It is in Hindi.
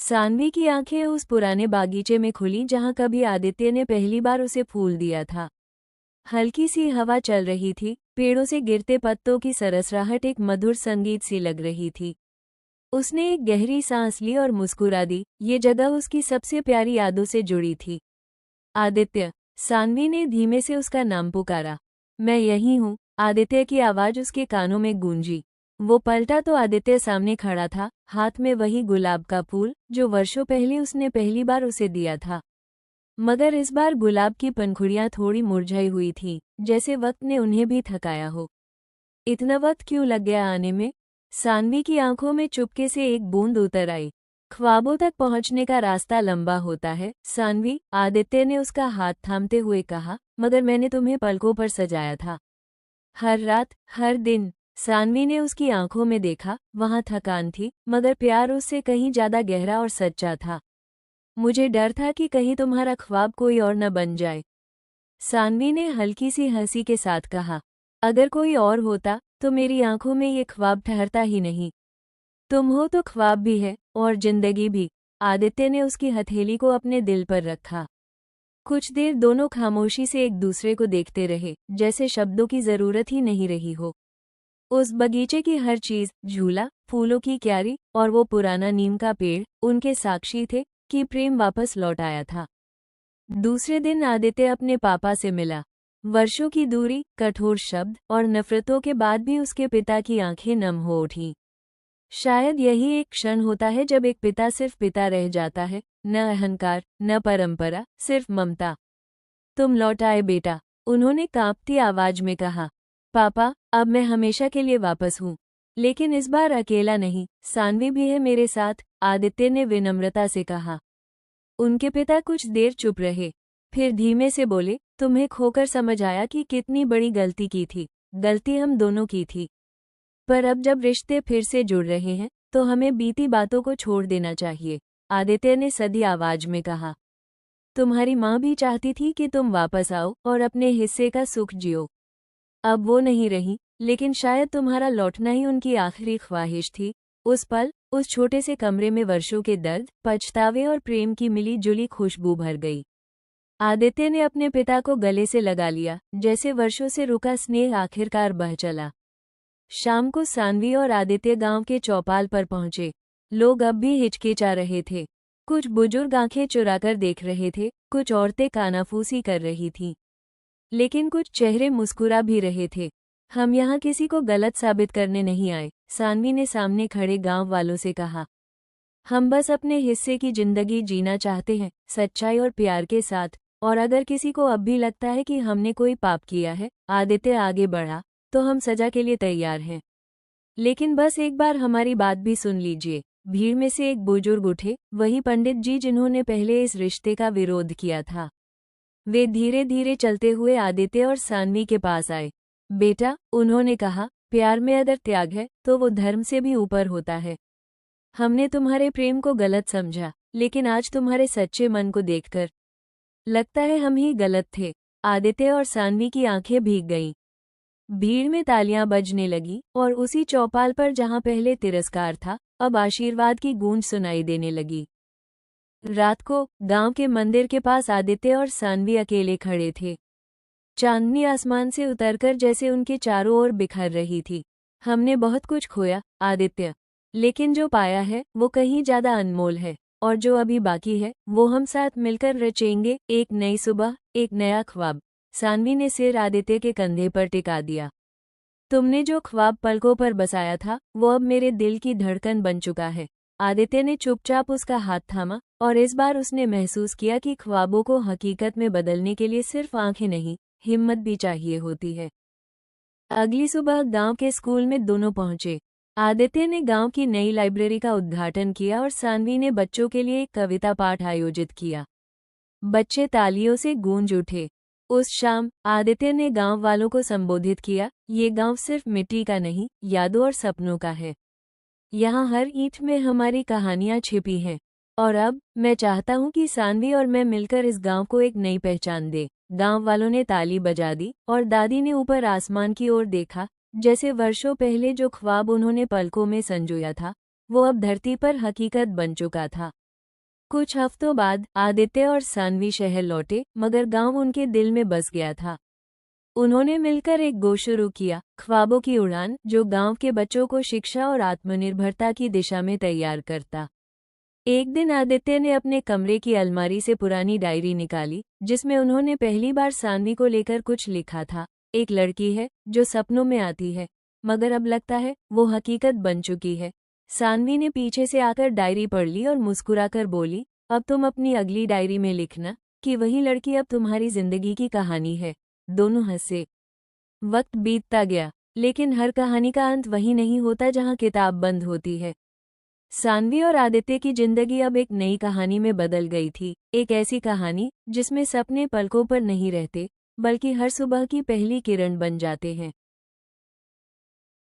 सानवी की आंखें उस पुराने बागीचे में खुली जहां कभी आदित्य ने पहली बार उसे फूल दिया था। हल्की सी हवा चल रही थी, पेड़ों से गिरते पत्तों की सरसराहट एक मधुर संगीत सी लग रही थी। उसने एक गहरी सांस ली और मुस्कुरा दी। ये जगह उसकी सबसे प्यारी यादों से जुड़ी थी। आदित्य, सानवी ने धीमे से उसका नाम पुकारा। मैं यहीं हूँ, आदित्य की आवाज उसके कानों में गूंजी। वो पलटा तो आदित्य सामने खड़ा था, हाथ में वही गुलाब का फूल जो वर्षों पहले उसने पहली बार उसे दिया था। मगर इस बार गुलाब की पंखुड़ियां थोड़ी मुरझाई हुई थीं, जैसे वक्त ने उन्हें भी थकाया हो। इतना वक्त क्यों लग गया आने में? सानवी की आंखों में चुपके से एक बूंद उतर आई। ख्वाबों तक पहुंचने का रास्ता लंबा होता है सानवी, आदित्य ने उसका हाथ थामते हुए कहा, मगर मैंने तुम्हें पलकों पर सजाया था। हर रात, हर दिन। सानवी ने उसकी आंखों में देखा, वहां थकान थी, मगर प्यार उससे कहीं ज्यादा गहरा और सच्चा था। मुझे डर था कि कहीं तुम्हारा ख्वाब कोई और न बन जाए। सानवी ने हल्की सी हंसी के साथ कहा, अगर कोई और होता तो मेरी आंखों में ये ख्वाब ठहरता ही नहीं। तुम हो तो ख्वाब भी है और जिंदगी भी। आदित्य ने उसकी हथेली को अपने दिल पर रखा। कुछ देर दोनों खामोशी से एक दूसरे को देखते रहे, जैसे शब्दों की जरूरत ही नहीं रही हो। उस बगीचे की हर चीज, झूला, फूलों की क्यारी और वो पुराना नीम का पेड़, उनके साक्षी थे कि प्रेम वापस लौट आया था। दूसरे दिन आदित्य अपने पापा से मिला। वर्षों की दूरी, कठोर शब्द और नफरतों के बाद भी उसके पिता की आंखें नम हो उठी। शायद यही एक क्षण होता है जब एक पिता सिर्फ पिता रह जाता है, न अहंकार, न परंपरा, सिर्फ ममता। तुम लौट आए बेटा, उन्होंने कांपती आवाज में कहा। पापा, अब मैं हमेशा के लिए वापस हूँ, लेकिन इस बार अकेला नहीं, सानवी भी है मेरे साथ, आदित्य ने विनम्रता से कहा। उनके पिता कुछ देर चुप रहे, फिर धीमे से बोले, तुम्हें खोकर समझ आया कि कितनी बड़ी गलती की थी। गलती हम दोनों की थी, पर अब जब रिश्ते फिर से जुड़ रहे हैं तो हमें बीती बातों को छोड़ देना चाहिए, आदित्य ने सधी आवाज में कहा। तुम्हारी माँ भी चाहती थी कि तुम वापस आओ और अपने हिस्से का सुख जियो। अब वो नहीं रही, लेकिन शायद तुम्हारा लौटना ही उनकी आखिरी ख्वाहिश थी। उस पल, उस छोटे से कमरे में वर्षों के दर्द, पछतावे और प्रेम की मिली जुली खुशबू भर गई। आदित्य ने अपने पिता को गले से लगा लिया, जैसे वर्षों से रुका स्नेह आखिरकार बह चला। शाम को सानवी और आदित्य गांव के चौपाल पर पहुंचे। लोग अब भी हिचकिचा रहे थे। कुछ बुजुर्ग आंखें चुराकर देख रहे थे, कुछ औरतें कानाफूसी कर रही थीं, लेकिन कुछ चेहरे मुस्कुरा भी रहे थे। हम यहाँ किसी को गलत साबित करने नहीं आए, सानवी ने सामने खड़े गांव वालों से कहा। हम बस अपने हिस्से की जिंदगी जीना चाहते हैं, सच्चाई और प्यार के साथ। और अगर किसी को अब भी लगता है कि हमने कोई पाप किया है, आदित्य आगे बढ़ा, तो हम सजा के लिए तैयार हैं। लेकिन बस एक बार हमारी बात भी सुन लीजिए। भीड़ में से एक बुजुर्ग उठे, वही पंडित जी जिन्होंने पहले इस रिश्ते का विरोध किया था। वे धीरे धीरे चलते हुए आदित्य और सानवी के पास आए। बेटा, उन्होंने कहा, प्यार में अगर त्याग है तो वो धर्म से भी ऊपर होता है। हमने तुम्हारे प्रेम को गलत समझा, लेकिन आज तुम्हारे सच्चे मन को देखकर लगता है हम ही गलत थे। आदित्य और सानवी की आंखें भीग गईं। भीड़ में तालियां बजने लगी और उसी चौपाल पर जहां पहले तिरस्कार था, अब आशीर्वाद की गूंज सुनाई देने लगी। रात को गांव के मंदिर के पास आदित्य और सानवी अकेले खड़े थे। चांदनी आसमान से उतरकर जैसे उनके चारों ओर बिखर रही थी। हमने बहुत कुछ खोया आदित्य, लेकिन जो पाया है वो कहीं ज्यादा अनमोल है, और जो अभी बाकी है वो हम साथ मिलकर रचेंगे, एक नई सुबह, एक नया ख्वाब। सानवी ने सिर आदित्य के कंधे पर टिका दिया। तुमने जो ख्वाब पलकों पर बसाया था वो अब मेरे दिल की धड़कन बन चुका है। आदित्य ने चुपचाप उसका हाथ थामा, और इस बार उसने महसूस किया कि ख्वाबों को हकीकत में बदलने के लिए सिर्फ आंखें नहीं, हिम्मत भी चाहिए होती है। अगली सुबह गांव के स्कूल में दोनों पहुंचे। आदित्य ने गांव की नई लाइब्रेरी का उद्घाटन किया और सानवी ने बच्चों के लिए एक कविता पाठ आयोजित किया। बच्चे तालियों से गूंज उठे। उस शाम आदित्य ने गांव वालों को संबोधित किया, ये गांव सिर्फ मिट्टी का नहीं, यादों और सपनों का है। यहाँ हर ईंट में हमारी कहानियां छिपी हैं। और अब मैं चाहता हूँ कि सानवी और मैं मिलकर इस गांव को एक नई पहचान दें। गांव वालों ने ताली बजा दी और दादी ने ऊपर आसमान की ओर देखा, जैसे वर्षों पहले जो ख्वाब उन्होंने पलकों में संजोया था वो अब धरती पर हकीकत बन चुका था। कुछ हफ्तों बाद आदित्य और सान्वी शहर लौटे, मगर गांव उनके दिल में बस गया था। उन्होंने मिलकर एक गो शुरू किया, ख्वाबों की उड़ान, जो गांव के बच्चों को शिक्षा और आत्मनिर्भरता की दिशा में तैयार करता। एक दिन आदित्य ने अपने कमरे की अलमारी से पुरानी डायरी निकाली, जिसमें उन्होंने पहली बार सान्वी को लेकर कुछ लिखा था। एक लड़की है जो सपनों में आती है, मगर अब लगता है वो हकीकत बन चुकी है। सान्वी ने पीछे से आकर डायरी पढ़ ली और मुस्कुराकर बोली, अब तुम अपनी अगली डायरी में लिखना कि वही लड़की अब तुम्हारी जिंदगी की कहानी है। दोनों हंसे। वक्त बीतता गया, लेकिन हर कहानी का अंत वही नहीं होता जहां किताब बंद होती है। सान्वी और आदित्य की जिंदगी अब एक नई कहानी में बदल गई थी, एक ऐसी कहानी जिसमें सपने पलकों पर नहीं रहते, बल्कि हर सुबह की पहली किरण बन जाते हैं।